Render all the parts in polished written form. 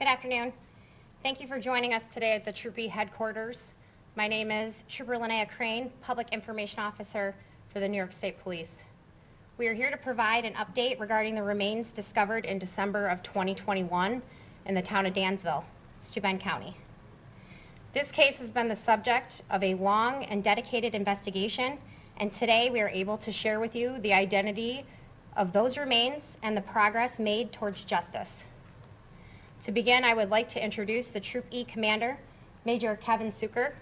Good afternoon. Thank you for joining us today at the Troop E headquarters. My name is Trooper Linnea Crane, Public Information Officer for the New York State Police. We are here to provide an update regarding the remains discovered in December of 2021 in the town of Dansville, Steuben County. This case has been the subject of a long and dedicated investigation, and today we are able to share with you the identity of those remains and the progress made towards justice. To begin, I would like to introduce the Troop E Commander, Major Kevin Suker,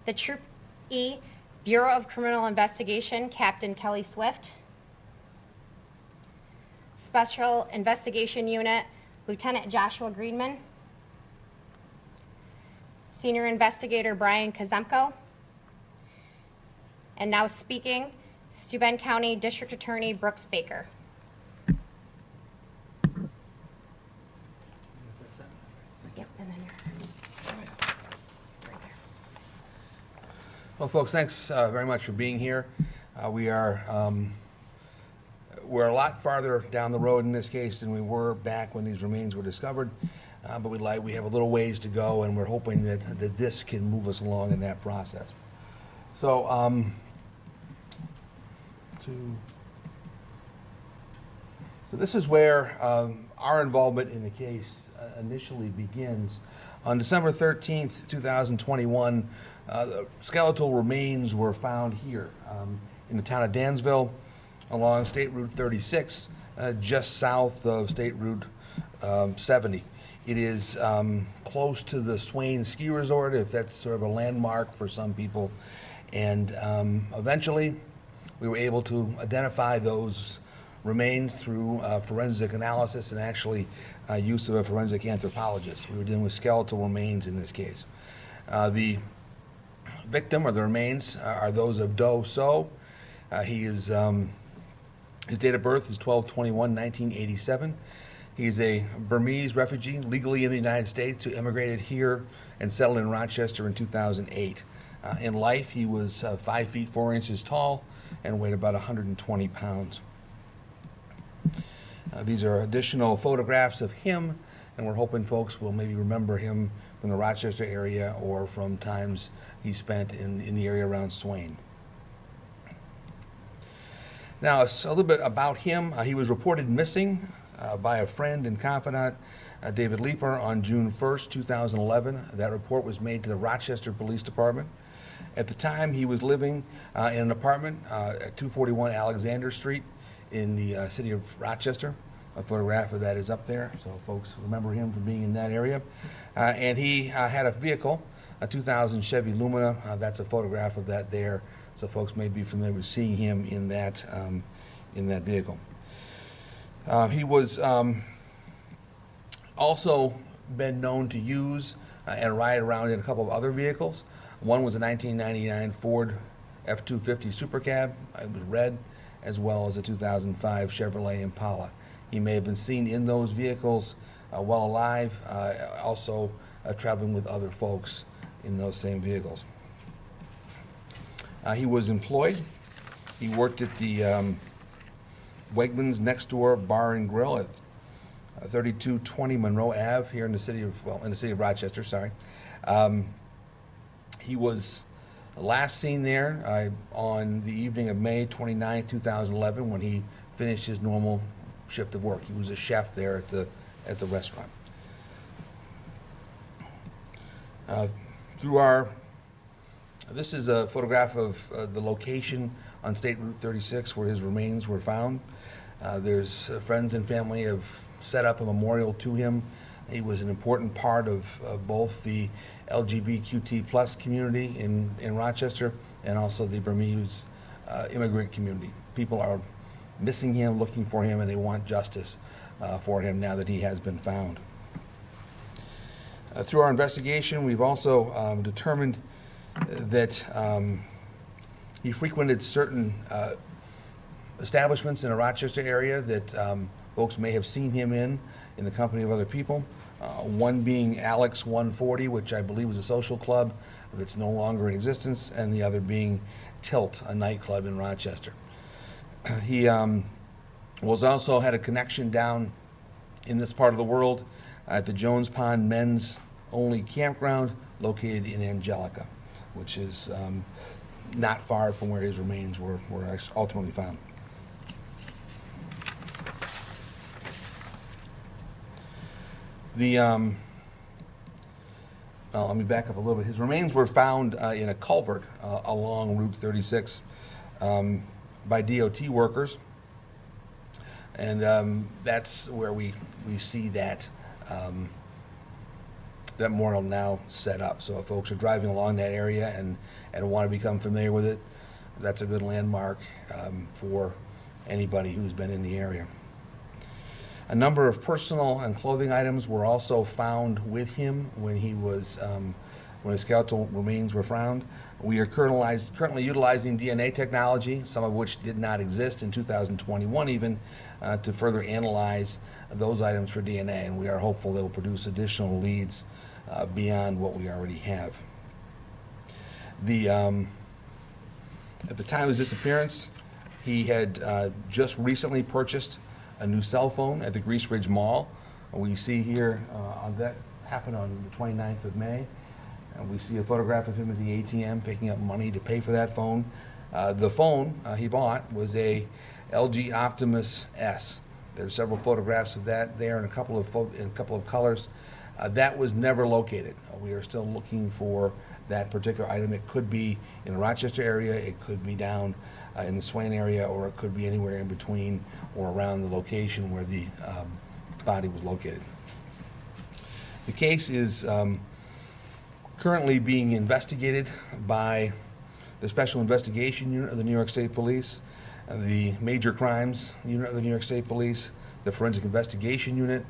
the Troop E Bureau of Criminal Investigation, Captain Kelly Swift, Special Investigation Unit, Lieutenant Joshua Greenman, Senior Investigator Brian Kazemko, and now speaking, Steuben County District Attorney Brooks Baker. Yep, and then you're right there. Well, folks, thanks very much for being here. We're a lot farther down the road in this case than we were back when these remains were discovered, but we have a little ways to go, and we're hoping that this can move us along in that process. So, so this is where our involvement in the case initially begins. On December 13th, 2021, the skeletal remains were found here in the town of Dansville along State Route 36, just south of State Route 70. It is close to the Swain Ski Resort, if that's sort of a landmark for some people. And eventually, we were able to identify those remains through forensic analysis and actually use of a forensic anthropologist. We were dealing with skeletal remains in this case. The victim, or the remains, are those of Doh Soe. His date of birth is 12/21/1987. He's a Burmese refugee legally in the United States who immigrated here and settled in Rochester in 2008. In life, he was 5 feet 4 inches tall and weighed about 120 pounds. These are additional photographs of him, and we're hoping folks will maybe remember him from the Rochester area or from times he spent in the area around Swain. Now, a little bit about him. He was reported missing by a friend and confidant, David Leeper, on June 1st, 2011. That report was made to the Rochester Police Department. At the time, he was living in an apartment at 241 Alexander Street in the city of Rochester. A photograph of that is up there, so folks remember him from being in that area. And he had a vehicle, a 2000 Chevy Lumina. That's a photograph of that there, so folks may be familiar with seeing him in that vehicle. He was also been known to use and ride around in a couple of other vehicles. One was a 1999 Ford F-250 Super Cab. It was red, as well as a 2005 Chevrolet Impala. He may have been seen in those vehicles while alive, also traveling with other folks in those same vehicles. He was employed. He worked at the Wegmans Next Door Bar and Grill at 3220 Monroe Ave here in the city of Rochester. Sorry. He was last seen there on the evening of May 29, 2011, when he finished his normal shift of work. He was a chef there at the restaurant. This is a photograph of the location on State Route 36 where his remains were found. There's friends and family have set up a memorial to him. He was an important part of both the LGBTQ plus community in Rochester and also the Burmese immigrant community. People are missing him, looking for him, and they want justice for him now that he has been found. Through our investigation, we've also determined that he frequented certain establishments in the Rochester area that folks may have seen him in the company of other people. One being Alex 140, which I believe was a social club that's no longer in existence, and the other being Tilt, a nightclub in Rochester. He was also had a connection down in this part of the world at the Jones Pond Men's Only Campground located in Angelica, which is not far from where his remains were ultimately found. Well, let me back up a little bit. His remains were found in a culvert along Route 36 by DOT workers, and that's where we see that that memorial now set up. So if folks are driving along that area and want to become familiar with it, that's a good landmark for anybody who's been in the area. A number of personal and clothing items were also found with him when he was when his skeletal remains were found. We are currently utilizing DNA technology, some of which did not exist in 2021 even, to further analyze those items for DNA, and we are hopeful they will produce additional leads beyond what we already have. At the time of his disappearance, he had just recently purchased a new cell phone at the Grease Ridge Mall. We see here that happened on the 29th of May. We see a photograph of him at the ATM picking up money to pay for that phone. The phone he bought was a LG Optimus S. There's several photographs of that there in a couple of colors. That was never located. We are still looking for that particular item. It could be in the Rochester area, it could be down in the Swain area, or it could be anywhere in between or around the location where the body was located. The case is currently being investigated by the Special Investigation Unit of the New York State Police, the Major Crimes Unit of the New York State Police, the Forensic Investigation Unit,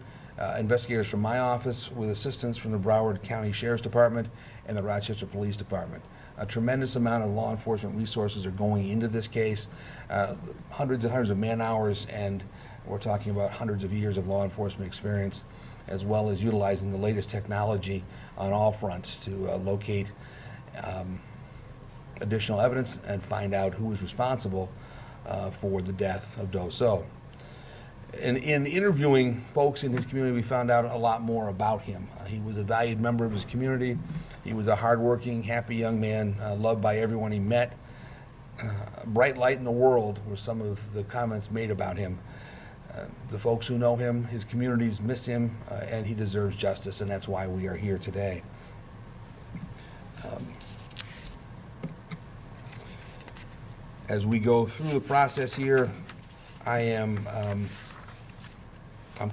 investigators from my office with assistance from the Broward County Sheriff's Department and the Rochester Police Department. A tremendous amount of law enforcement resources are going into this case, hundreds and hundreds of man hours, and we're talking about hundreds of years of law enforcement experience, as well as utilizing the latest technology on all fronts to locate additional evidence and find out who was responsible for the death of Doh Soe. In interviewing folks in his community, we found out a lot more about him. He was a valued member of his community. He was a hardworking, happy young man, loved by everyone he met. A bright light in the world were some of the comments made about him. The folks who know him, his communities miss him, and he deserves justice, and that's why we are here today. As we go through the process here, I'm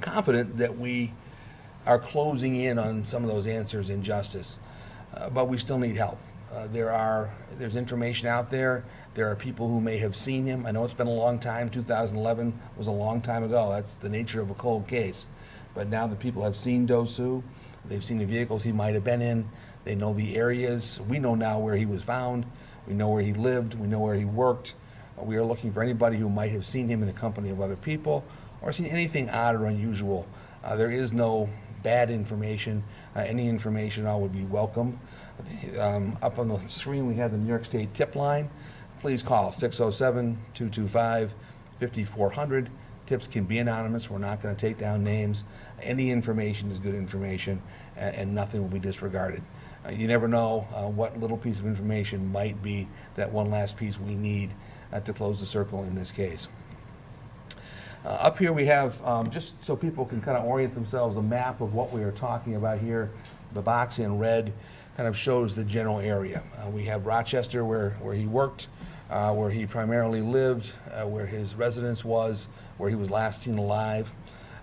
confident that we are closing in on some of those answers in justice, but we still need help. There's information out there. There are people who may have seen him. I know it's been a long time. 2011 was a long time ago. That's the nature of a cold case. But now the people have seen Doh Soe. They've seen the vehicles he might have been in. They know the areas. We know now where he was found. We know where he lived. We know where he worked. We are looking for anybody who might have seen him in the company of other people or seen anything odd or unusual. There is no bad information. Any information all would be welcome. Up on the screen we have the New York State tip line. Please call 607-225-5400. Tips can be anonymous. We're not going to take down names. Any information is good information, and nothing will be disregarded. You never know what little piece of information might be that one last piece we need to close the circle in this case. Up here we have, just so people can kind of orient themselves, a map of what we are talking about here. The box in red kind of shows the general area. We have Rochester where he worked, where he primarily lived, where his residence was, where he was last seen alive,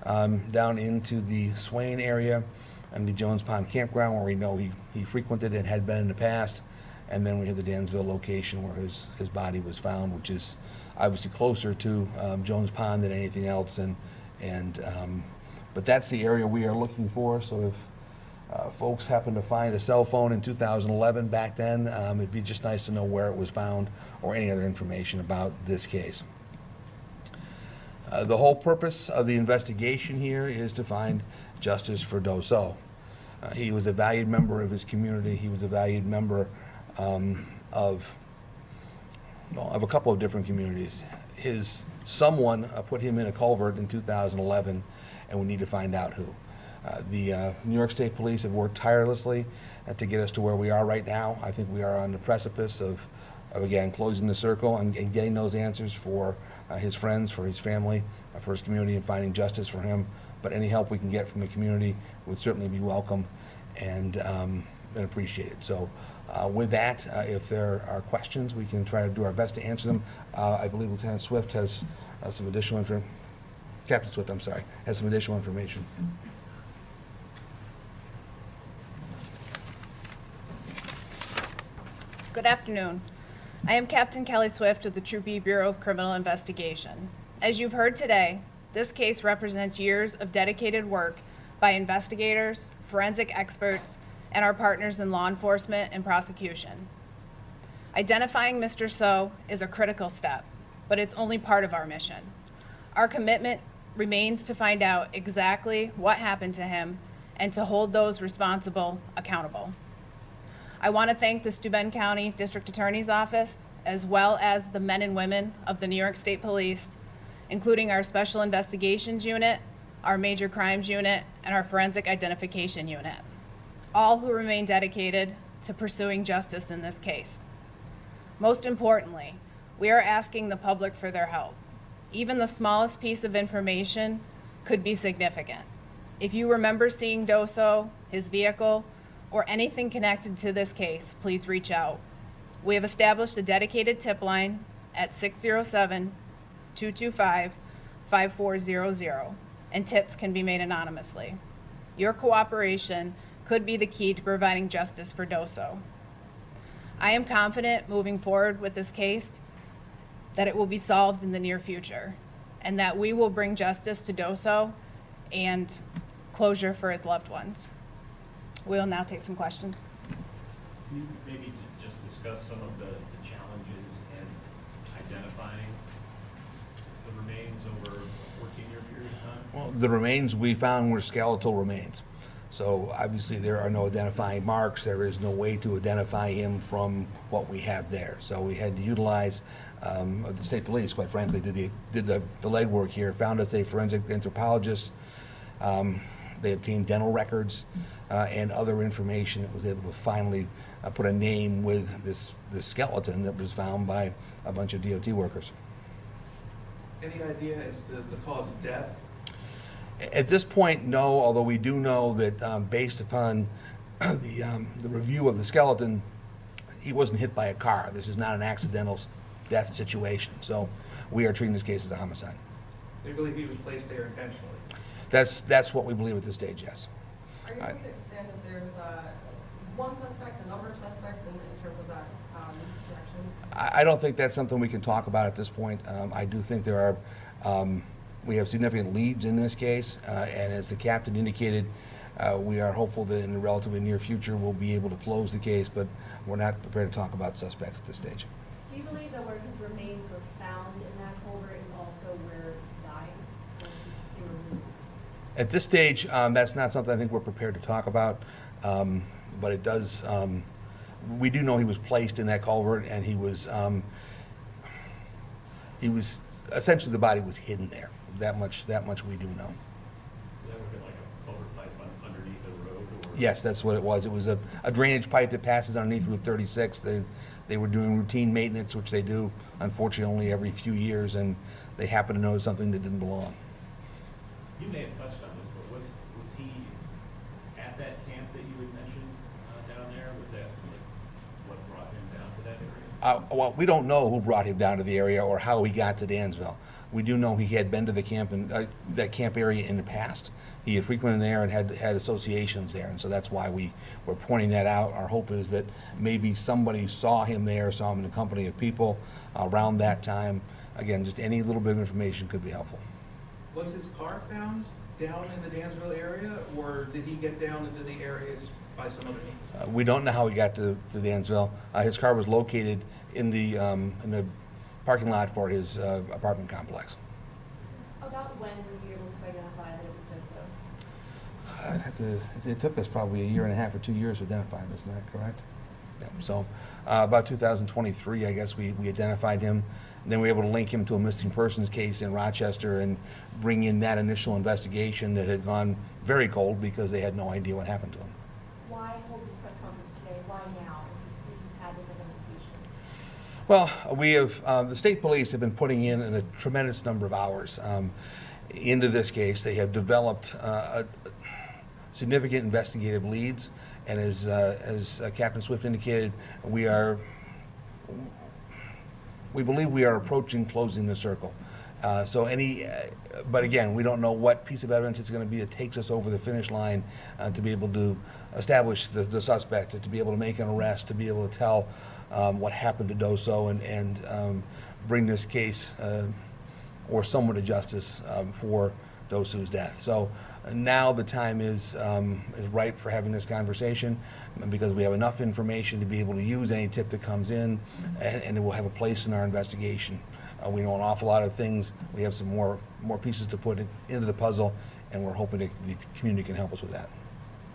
down into the Swain area and the Jones Pond campground where we know he frequented and had been in the past. And then we have the Dansville location where his body was found, which is obviously closer to Jones Pond than anything else. But that's the area we are looking for. So if folks happen to find a cell phone in 2011 back then, it'd be just nice to know where it was found or any other information about this case. The whole purpose of the investigation here is to find justice for Doh Soe. He was a valued member of his community. He was a valued member of a couple of different communities. His someone put him in a culvert in 2011, and we need to find out who. The New York State Police have worked tirelessly to get us to where we are right now. I think we are on the precipice of again, closing the circle and getting those answers for his friends, for his family, for his community, and finding justice for him. But any help we can get from the community would certainly be welcome and appreciated. So with that, if there are questions, we can try to do our best to answer them. I believe Lieutenant Swift has some additional information. Captain Swift, I'm sorry, has some additional information. Good afternoon. I am Captain Kelly Swift of the Troop E Bureau of Criminal Investigation. As you've heard today, this case represents years of dedicated work by investigators, forensic experts, and our partners in law enforcement and prosecution. Identifying Mr. Soe is a critical step, but it's only part of our mission. Our commitment remains to find out exactly what happened to him and to hold those responsible accountable. I want to thank the Steuben County District Attorney's Office, as well as the men and women of the New York State Police, including our Special Investigations Unit, our Major Crimes Unit, and our Forensic Identification Unit, all who remain dedicated to pursuing justice in this case. Most importantly, we are asking the public for their help. Even the smallest piece of information could be significant. If you remember seeing Doh Soe, his vehicle, or anything connected to this case, please reach out. We have established a dedicated tip line at 607-225-5400, and tips can be made anonymously. Your cooperation could be the key to providing justice for Doh Soe. I am confident moving forward with this case that it will be solved in the near future, and that we will bring justice to Doh Soe and closure for his loved ones. We'll now take some questions. Can you maybe just discuss some of the challenges in identifying the remains over a 14-year period of time? Well, the remains we found were skeletal remains. So obviously there are no identifying marks. There is no way to identify him from what we have there. So we had to utilize the state police, quite frankly, did the legwork here, found us a forensic anthropologist. They obtained dental records and other information that was able to finally put a name with this skeleton that was found by a bunch of DOT workers. Any idea as to the cause of death? At this point, no, although we do know that based upon the review of the skeleton, he wasn't hit by a car. This is not an accidental death situation. So we are treating this case as a homicide. They believe he was placed there intentionally. That's what we believe at this stage, yes. Are you able to extend that there's one suspect, a number of suspects in terms of that direction? I don't think that's something we can talk about at this point. I do think there are, we have significant leads in this case, and as the captain indicated, we are hopeful that in the relatively near future we'll be able to close the case, but we're not prepared to talk about suspects at this stage. Do you believe that where his remains were found in that culvert is also where he died? Or he were moved? At this stage, that's not something I think we're prepared to talk about, but it does, we do know he was placed in that culvert, and he was essentially, the body was hidden there. That much we do know. So that would be like a culvert pipe underneath the road? Or? Yes, that's what it was. It was a drainage pipe that passes underneath Route 36. They were doing routine maintenance, which they do, unfortunately, only every few years, and they happened to notice something that didn't belong. You may have touched on this, but was he at that camp that you had mentioned down there? Was that what brought him down to that area? Well, we don't know who brought him down to the area or how he got to Dansville. We do know he had been to the camp and that camp area in the past. He had frequented there and had associations there, and so that's why we were pointing that out. Our hope is that maybe somebody saw him there, saw him in the company of people around that time. Again, just any little bit of information could be helpful. Was his car found down in the Dansville area, or did he get down into the areas by some other means? We don't know how he got to Dansville. His car was located in the parking lot for his apartment complex. About when were you able to identify that it was Doh Soe? It took us probably a year and a half or 2 years to identify him, isn't that correct? Yeah, so about 2023, I guess, we identified him. And then we were able to link him to a missing persons case in Rochester and bring in that initial investigation that had gone very cold because they had no idea what happened to him. Why hold this press conference today? Why now? If you've had this identification? Well, we have, the state police have been putting in a tremendous number of hours into this case. They have developed significant investigative leads, and as Captain Swift indicated, we believe we are approaching closing the circle. But again, we don't know what piece of evidence it's going to be that takes us over the finish line to be able to establish the suspect, to be able to make an arrest, to be able to tell what happened to Doh Soe and bring this case or somewhat to justice for Doh Soe's death. So now the time is ripe for having this conversation because we have enough information to be able to use any tip that comes in, and it will have a place in our investigation. We know an awful lot of things. We have some more pieces to put into the puzzle, and we're hoping that the community can help us with that.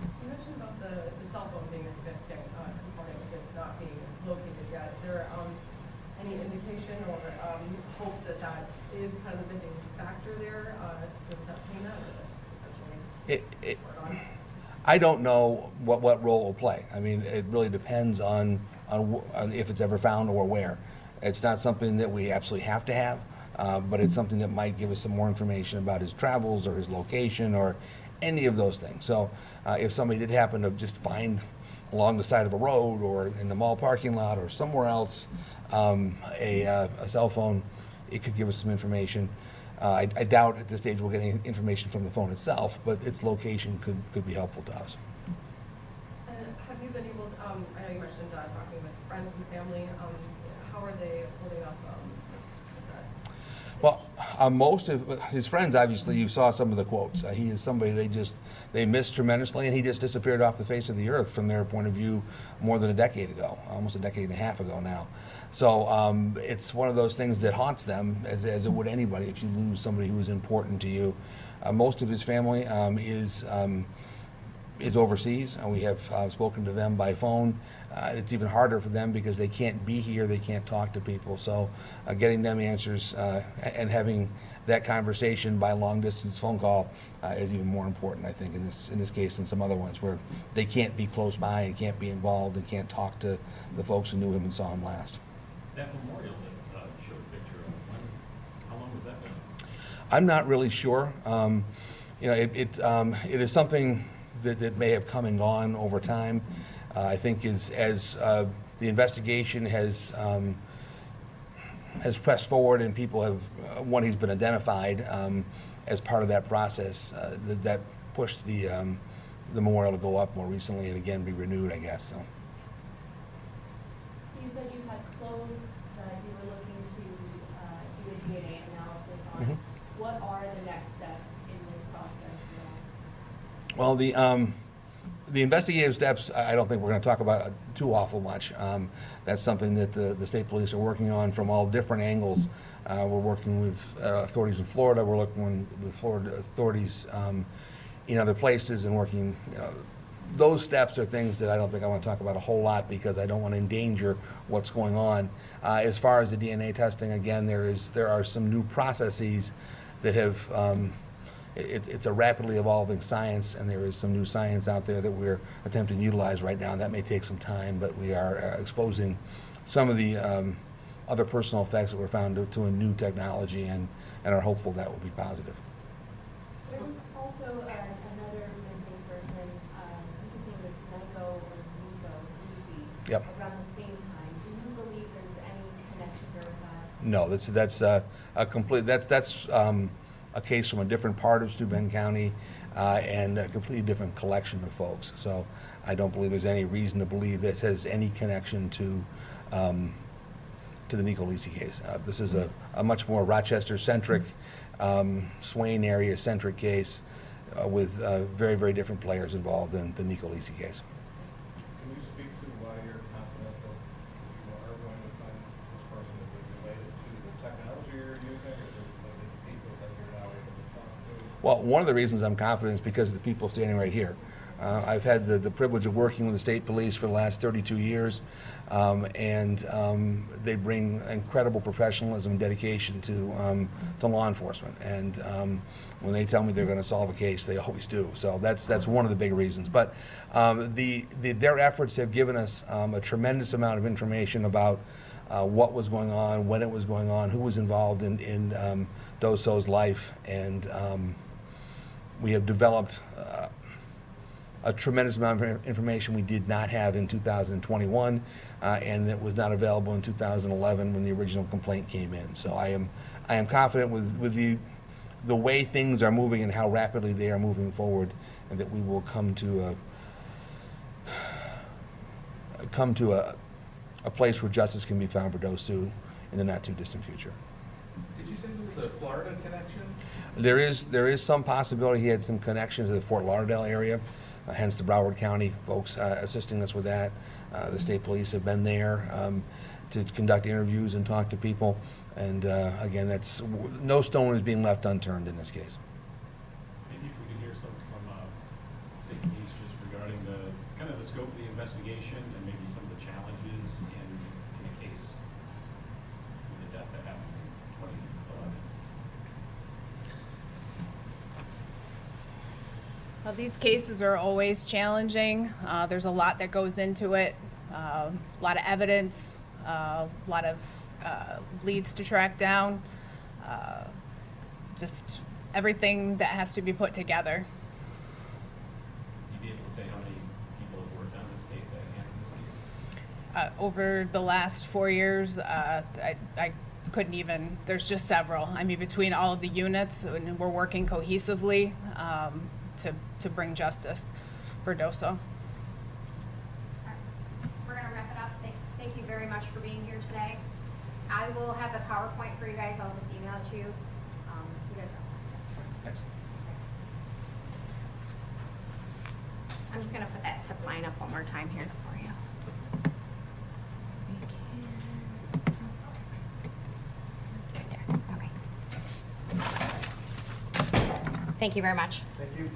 You mentioned about the cell phone being a significant component of it not being located yet. Is there any indication or hope that that is kind of the missing factor there to obtain that, or that's just essentially work on? I don't know what role it will play. I mean, it really depends on if it's ever found or where. It's not something that we absolutely have to have, but it's something that might give us some more information about his travels or his location or any of those things. So if somebody did happen to just find along the side of the road or in the mall parking lot or somewhere else a cell phone, it could give us some information. I doubt at this stage we'll get any information from the phone itself, but its location could be helpful to us. And have you been able to, I know you mentioned talking with friends and family, how are they holding up with that? Well, most of his friends, obviously, you saw some of the quotes. He is somebody they missed tremendously, and he just disappeared off the face of the earth from their point of view more than a decade ago, almost a decade and a half ago now. So it's one of those things that haunts them, as it would anybody if you lose somebody who is important to you. Most of his family is overseas, and we have spoken to them by phone. It's even harder for them because they can't be here, they can't talk to people. So getting them answers and having that conversation by long distance phone call is even more important, I think, in this case than some other ones where they can't be close by and can't be involved and can't talk to the folks who knew him and saw him last. That memorial that you showed a picture of, how long was that been? I'm not really sure. It is something that may have come and gone over time. I think as the investigation has pressed forward and people have, he's been identified as part of that process, that pushed the memorial to go up more recently and again be renewed, I guess. So. You said you had clothes that you were looking to do a DNA analysis on. Mhm. What are the next steps in this process now? Well, the investigative steps, I don't think we're going to talk about too awful much. That's something that the state police are working on from all different angles. We're working with authorities in Florida. We're working with Florida authorities in other places and working. Those steps are things that I don't think I want to talk about a whole lot because I don't want to endanger what's going on. As far as the DNA testing, again, there are some new processes that have. It's a rapidly evolving science, and there is some new science out there that we're attempting to utilize right now. And that may take some time, but we are exposing some of the other personal effects that were found to a new technology, and are hopeful that will be positive. There was also another missing person, his name was Nico or Nico Lucy. Yep. Around the same time. Do you believe there's any connection there with that? No, that's a complete. That's a case from a different part of Steuben County and a completely different collection of folks. So I don't believe there's any reason to believe this has any connection to the Nico Lisi case. This is a much more Rochester-centric, Swain area-centric case with very, very different players involved in the Nico Lisi case. Can you speak to why you're confident that you are going to find this person? Is it related to the technology you're using, or is it related to people that you're now able to talk to? Well, one of the reasons I'm confident is because of the people standing right here. I've had the privilege of working with the state police for the last 32 years, and they bring incredible professionalism and dedication to law enforcement. And when they tell me they're going to solve a case, they always do. So that's one of the big reasons. But their efforts have given us a tremendous amount of information about what was going on, when it was going on, who was involved in Doh Soe's life, and we have developed a tremendous amount of information we did not have in 2021, and that was not available in 2011 when the original complaint came in. So I am confident with the way things are moving and how rapidly they are moving forward, and that we will come to a place where justice can be found for Doh Soe in the not too distant future. Did you say there was a Florida connection? There is some possibility he had some connection to the Fort Lauderdale area, hence the Broward County folks assisting us with that. The state police have been there to conduct interviews and talk to people. And again, no stone is being left unturned in this case. Maybe if we could hear something from state police just regarding the scope of the investigation and maybe some of the challenges in a case with the death that happened in 2011. Well, these cases are always challenging. There's a lot that goes into it, a lot of evidence, a lot of leads to track down, just everything that has to be put together. You'd be able to say how many people have worked on this case, handled this case? Over the last 4 years, I couldn't even, there's just several. I mean, between all of the units, and we're working cohesively to bring justice for Doh Soe. We're going to wrap it up. Thank you very much for being here today. I will have the PowerPoint for you guys. I'll just email it to you. You guys are all set. I'm just going to put that tip line up one more time here for you. Right there. Okay. Thank you very much. Thank you.